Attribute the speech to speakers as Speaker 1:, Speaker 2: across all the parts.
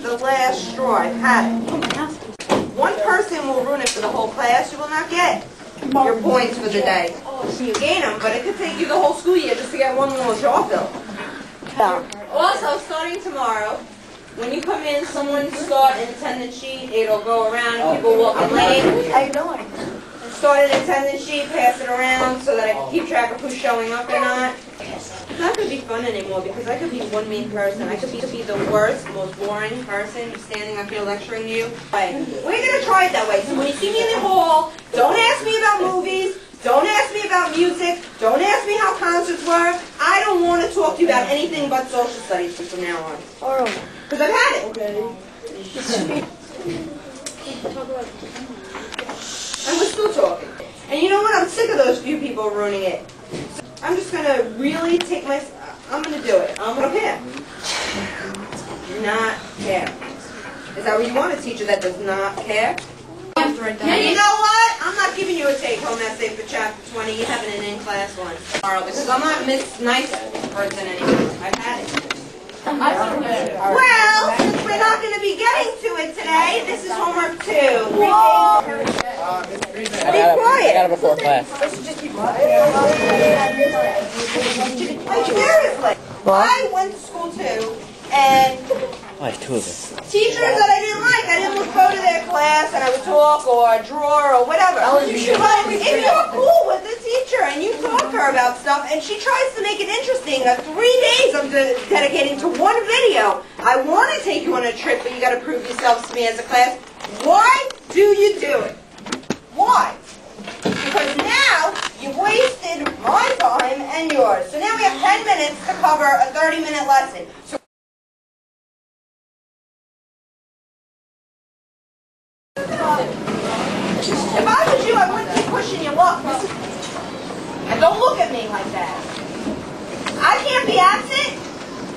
Speaker 1: the last straw. I've had it. One person will ruin it for the whole class. You will not get your points for the day. You gain them, but it could take you the whole school year just to get one little jar filled. Also, starting tomorrow, when you come in, someone start an attendance sheet. It'll go around and people walking late.
Speaker 2: How you doing?
Speaker 1: Start an attendance sheet, pass it around so that I can keep track of who's showing up or not. It's not going to be fun anymore because I could be one mean person. I could be the worst, most boring person standing up here lecturing you. We're going to try it that way. So when you see me in the hall, don't ask me about movies. Don't ask me about music. Don't ask me how concerts were. I don't want to talk to you about anything but social studies from now on. Because I've had it. Okay. And we're still talking. And you know what? I'm sick of those few people ruining it. So I'm just going to really take I'm going to do it. I'm going to care. Not care. Is that what you want? A teacher that does not care? And you know what? I'm not giving you a take-home essay for chapter 20. You're having an in-class one tomorrow because I'm not Miss Nice person anymore. I've had it. Well, since we're not going to be getting to it today, this is homework 2. Be quiet.
Speaker 3: I got it before class.
Speaker 1: Seriously. I went to school too, and
Speaker 3: There's 2 of us.
Speaker 1: teachers that I didn't like, I didn't go to their class and I would talk or draw or whatever. But if you're cool with the teacher and you talk to her about stuff and she tries to make it interesting, 3 days I'm dedicating to one video. I want to take you on a trip, but you got to prove yourselves to me as a class. Why do you do it? Why? Because now you've wasted my time and yours. So now we have 10 minutes to cover a 30-minute lesson. So if I was you, I wouldn't keep pushing your luck. And don't look at me like that. I can't be absent.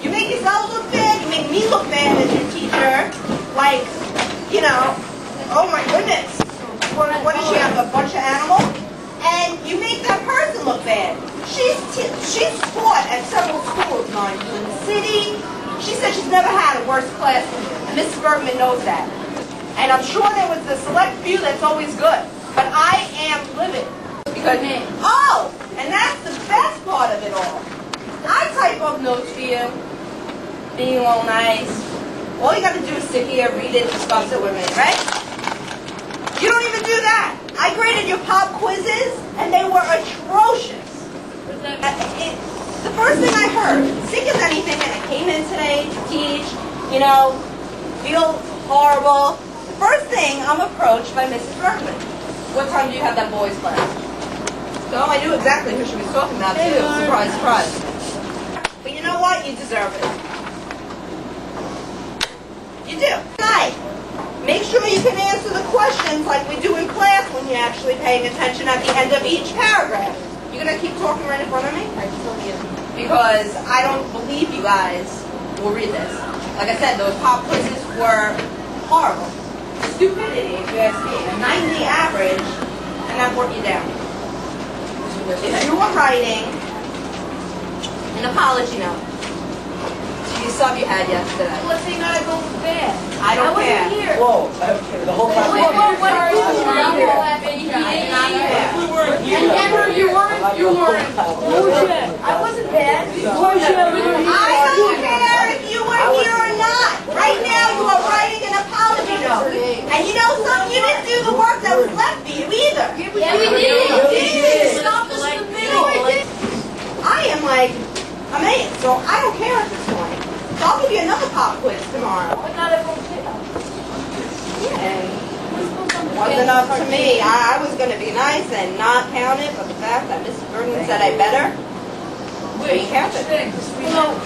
Speaker 1: You make yourself look bad. You make me look bad as your teacher. Like, you know, oh my goodness. What does she have, a bunch of animals? And you make that person look bad. She's taught at several schools, mind you, in the city. She said she's never had a worse class than you. And Mrs. Bergman knows that. And I'm sure there was a select few that's always good. But I am livid. Because, and that's the best part of it all. I type up notes for you, being all nice. All you got to do is sit here, read it, discuss it with me, right? You don't even do that. I graded your pop quizzes, and they were atrocious. The first thing I heard, sick as anything, and I came in today to teach, you know, feel horrible. First thing, I'm approached by Mrs. Friedman. What time do you have that boys' class? So I knew exactly who she was talking about, too. Surprise, surprise. But you know what? You deserve it. You do. Tonight, make sure you can answer the questions like we do in class when you're actually paying attention at the end of each paragraph. You're going to keep talking right in front of me? Because I don't believe you guys will read this. Like I said, those pop quizzes were horrible. Stupidity, if you ask me. A 90 average, and that brought you down. If you were writing an apology note, you saw you had yesterday.
Speaker 2: Let's say not go to bed.
Speaker 1: I don't care.
Speaker 2: Wasn't here.
Speaker 3: Whoa, the whole time.
Speaker 2: What you weren't. I wasn't bad.
Speaker 1: I don't care if you were here or not. Right now you are writing an apology note. And you know something? You didn't do the work that was left for you either.
Speaker 2: Yeah, we did. Stop us in the middle.
Speaker 1: I am like amazed, so I don't care at this point. So I'll give you another pop quiz tomorrow.
Speaker 2: But not everyone did.
Speaker 1: Wasn't up to me. I was going to be nice and not count it, but the fact that Mrs. Bergman said I better, we count it.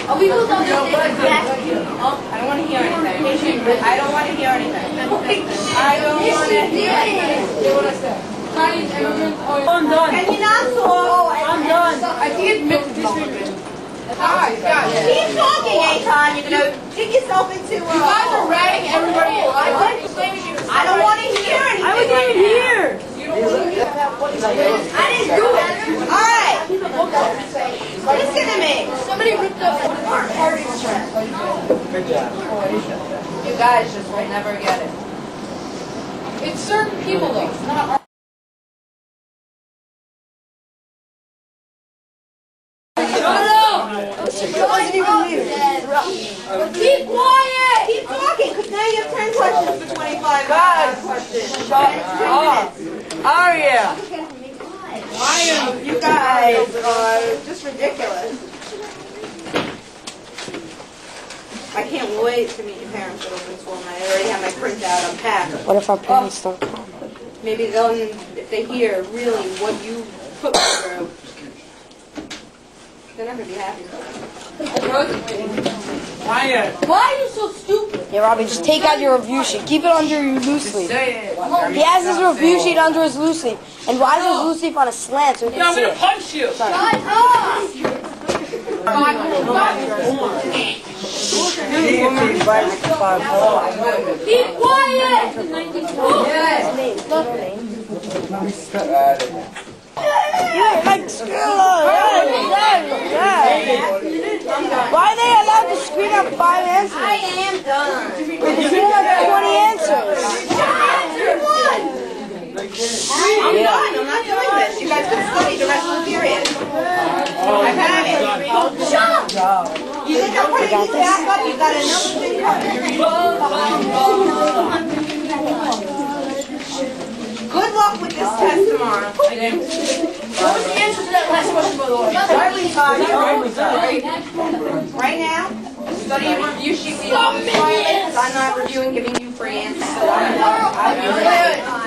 Speaker 2: Are we going to back?
Speaker 1: I don't want to hear anything. I don't want to hear anything. I don't want to hear anything.
Speaker 2: I'm done.
Speaker 1: Can you not talk?
Speaker 2: I'm done. I think it's
Speaker 1: Keep talking, Aton. You're going to dig yourself into
Speaker 2: You guys are ragging everybody else.
Speaker 1: I don't want to hear anything.
Speaker 2: I wasn't even here.
Speaker 1: I didn't do it. All right. Listen to me.
Speaker 2: Somebody ripped up the
Speaker 3: Good job.
Speaker 1: You guys just will never get it.
Speaker 2: It's certain people though, it's not our... Shut up! Keep quiet!
Speaker 1: Keep talking, because now you have 10 questions for 25 questions.
Speaker 2: Shut up!
Speaker 1: Oh yeah. You guys are just ridiculous. I can't wait to meet your parents at open school night. I already have my printout unpacked.
Speaker 4: What if our parents don't come?
Speaker 1: Maybe they'll, if they hear really what you put me through, they're not going to be happy.
Speaker 2: Why are you so stupid?
Speaker 4: Yeah, Robbie, just take out your review sheet. Keep it under your loose sleeve. He has his review sheet under his loose sleeve. And why is his loose sleeve on a slant so we can see it?
Speaker 2: Punch you!
Speaker 4: Sorry.
Speaker 2: Keep quiet!
Speaker 4: Why are they allowed to screen out 5 answers?
Speaker 1: I am done.
Speaker 4: They're screening like 20 answers.
Speaker 1: I'm done. I'm not doing this. You guys can study the rest of the period. I've had it. Shut up! You think I'm putting these back up? You got another thing coming. Good luck with this test tomorrow.
Speaker 2: What was the answer to that last question, by the way?
Speaker 1: Right now, study your review sheet because I'm not reviewing, giving you free answers.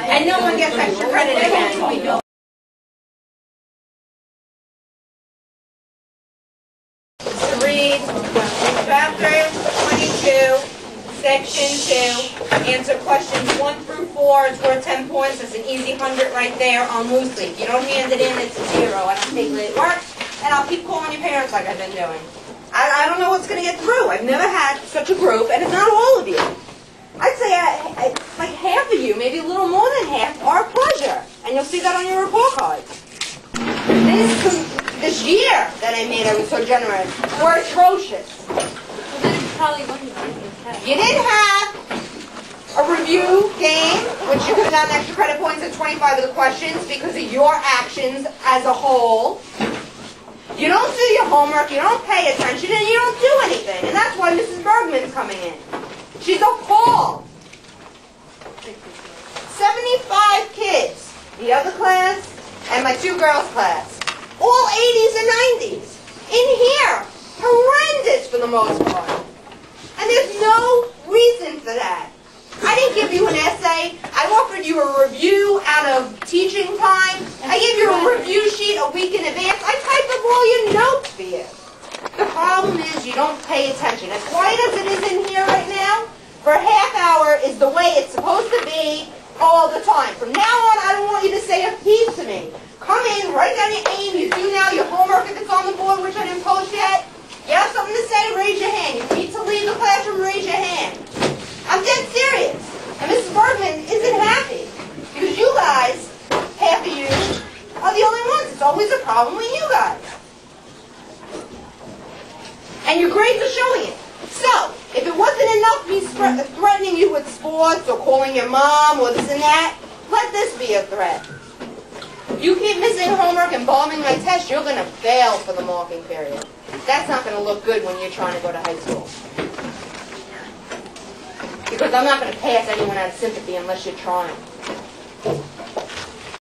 Speaker 1: And no one gets extra credit again. Read chapter 22, section 2. Answer questions 1 through 4. It's worth 10 points. It's an easy 100 right there on loose leaf. You don't hand it in, it's a 0. I don't take it at work, and I'll keep calling your parents like I've been doing. I don't know what's going to get through. I've never had such a group, and it's not all of you. I'd say like half of you, maybe a little more than half, are a pleasure. And you'll see that on your report card. This year that I made, I was so generous, were atrocious. You didn't have a review game, which you could have gotten extra credit points at 25 of the questions because of your actions as a whole. You don't do your homework, you don't pay attention, and you don't do anything. And that's why Mrs. Bergman's coming in. She's appalled. 75 kids, the other class, and my 2 girls' class. All 80s and 90s. In here. Horrendous for the most part. And there's no reason for that. I didn't give you an essay. I offered you a review out of teaching time. I gave you a review sheet a week in advance. I typed up all your notes for you. The problem is you don't pay attention. As quiet as it is in here right now, for a half hour is the way it's supposed to be all the time. From now on, I don't want you to say a piece to me. Come in, write down your aim. You do now your homework if it's on the board, which I didn't post yet. You have something to say, raise your hand. You need to leave the classroom, raise your hand. I'm dead serious. And Mrs. Bergman isn't happy. Because you guys, half of you, are the only ones. It's always a problem with you guys. And your grades are showing it. So, if it wasn't enough me threatening you with sports or calling your mom or this and that, let this be a threat. If you keep missing homework and bombing my test, you're going to fail for the marking period. That's not going to look good when you're trying to go to high school. Because I'm not going to pass anyone out of sympathy unless you're trying.